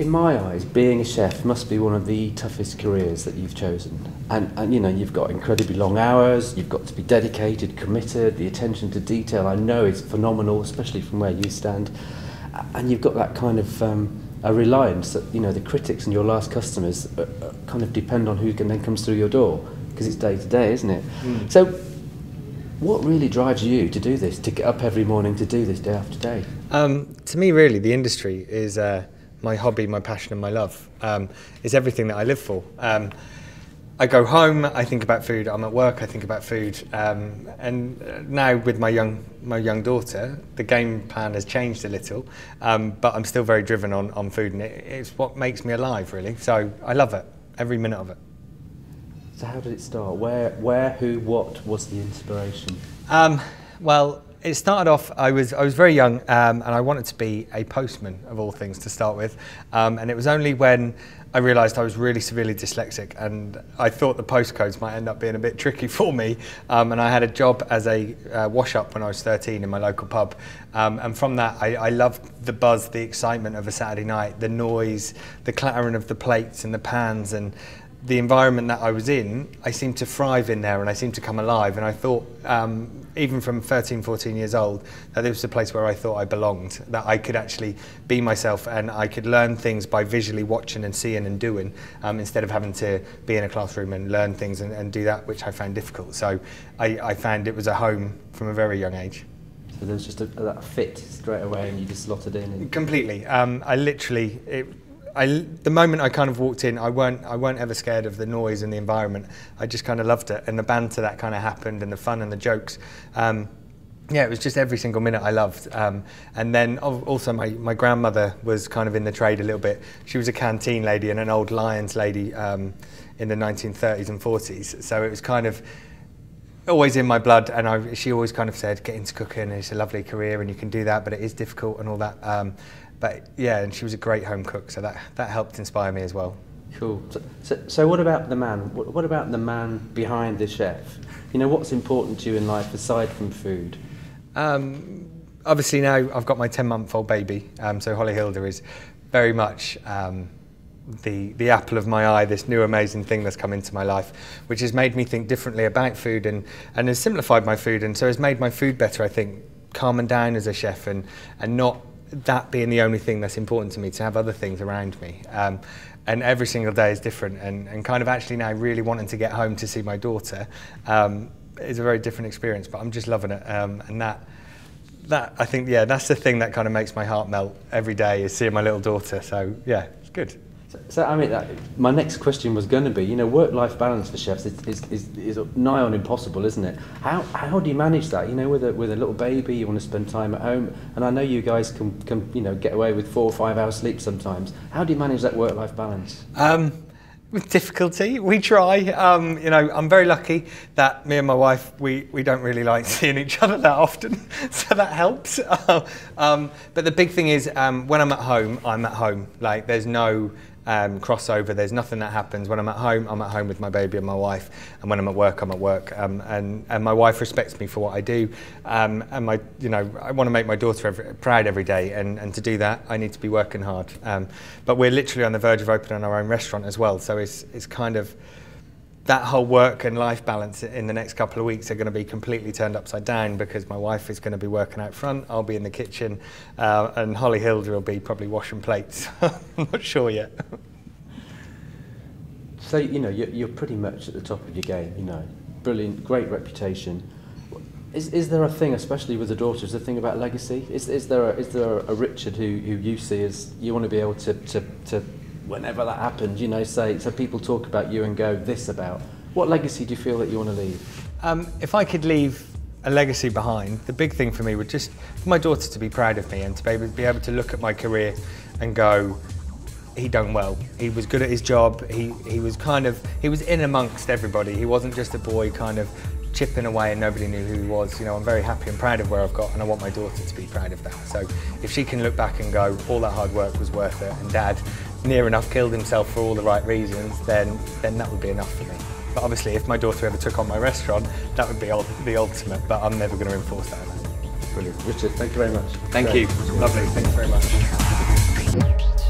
In my eyes, being a chef must be one of the toughest careers that you've chosen. And you know, you've got incredibly long hours, you've got to be dedicated, committed, the attention to detail I know is phenomenal, especially from where you stand. And you've got that kind of a reliance that, you know, the critics and your last customers kind of depend on who then comes through your door, because it's day to day, isn't it? So what really drives you to do this, to get up every morning to do this day after day? To me, really, the industry is my hobby, my passion and my love. It's everything that I live for. I go home, I think about food. I'm at work, I think about food. And now with my young daughter, the game plan has changed a little, but I'm still very driven on food, and it's what makes me alive, really. So I love it, every minute of it. So how did it start? Where, who, what was the inspiration? Well, it started off, I was very young, and I wanted to be a postman, of all things, to start with. And it was only when I realised I was really severely dyslexic, and I thought the postcodes might end up being a bit tricky for me. And I had a job as a wash-up when I was 13 in my local pub. And from that, I loved the buzz, the excitement of a Saturday night, the noise, the clattering of the plates and the pans, and the environment that I was in. I seemed to thrive in there, and I seemed to come alive. And I thought, even from 13, 14 years old, that it was a place where I thought I belonged, that I could actually be myself, and I could learn things by visually watching and seeing and doing, instead of having to be in a classroom and learn things and do that, which I found difficult. So I found it was a home from a very young age. So there was just that fit straight away, and you just slotted in? And completely. I literally... the moment I kind of walked in, I weren't ever scared of the noise and the environment. I just kind of loved it, and the banter that kind of happened, and the fun and the jokes. Yeah, it was just every single minute I loved. And then also my grandmother was kind of in the trade a little bit. She was a canteen lady and an old Lions lady in the 1930s and 40s. So it was kind of always in my blood, and she always kind of said, get into cooking, it's a lovely career and you can do that, but it is difficult and all that. But yeah, and she was a great home cook, so that helped inspire me as well. Cool. So what about the man? What about the man behind the chef? You know, what's important to you in life aside from food? Obviously now I've got my 10-month-old baby, so Holly Hilda is very much the apple of my eye, this new amazing thing that's come into my life, which has made me think differently about food and has simplified my food, and so has made my food better, I think, calming down as a chef and not that being the only thing that's important to me, to have other things around me. And every single day is different, and kind of actually now really wanting to get home to see my daughter is a very different experience, but I'm just loving it. And that I think, yeah, that's the thing that kind of makes my heart melt every day, is seeing my little daughter. So yeah, it's good. So I mean, my next question was going to be, you know, work-life balance for chefs is nigh on impossible, isn't it? How do you manage that? You know, with a little baby, you want to spend time at home, and I know you guys can you know, get away with 4 or 5 hours sleep sometimes. How do you manage that work-life balance? With difficulty, we try. You know, I'm very lucky that me and my wife, we don't really like seeing each other that often, so that helps. But the big thing is, when I'm at home, I'm at home. Like, there's no crossover, there's nothing that happens. When I'm at home with my baby and my wife, and when I'm at work, I'm at work. And my wife respects me for what I do, and you know, I want to make my daughter proud every day, and to do that, I need to be working hard. But we're literally on the verge of opening our own restaurant as well, so it's kind of that whole work and life balance in the next couple of weeks are going to be completely turned upside down, because my wife is going to be working out front, I'll be in the kitchen, and Holly Hilda will be probably washing plates. I'm not sure yet. So, you know, you're pretty much at the top of your game, you know, brilliant, great reputation. Is there a thing, especially with the daughter, is there a thing about legacy? Is there a Richard who you see as, you want to be able to whenever that happens, you know, so people talk about you and go, this about, what legacy do you feel that you want to leave? If I could leave a legacy behind, the big thing for me would just for my daughter to be proud of me, and to be able to look at my career and go, he done well. He was good at his job. He was in amongst everybody. He wasn't just a boy kind of chipping away and nobody knew who he was. You know, I'm very happy and proud of where I've got, and I want my daughter to be proud of that. So if she can look back and go, all that hard work was worth it, and Dad near enough killed himself for all the right reasons, then that would be enough for me. But obviously, if my daughter ever took on my restaurant, that would be the ultimate, but I'm never going to enforce that. Brilliant. Richard, thank you very much. Thank you. Lovely. Thank you very much.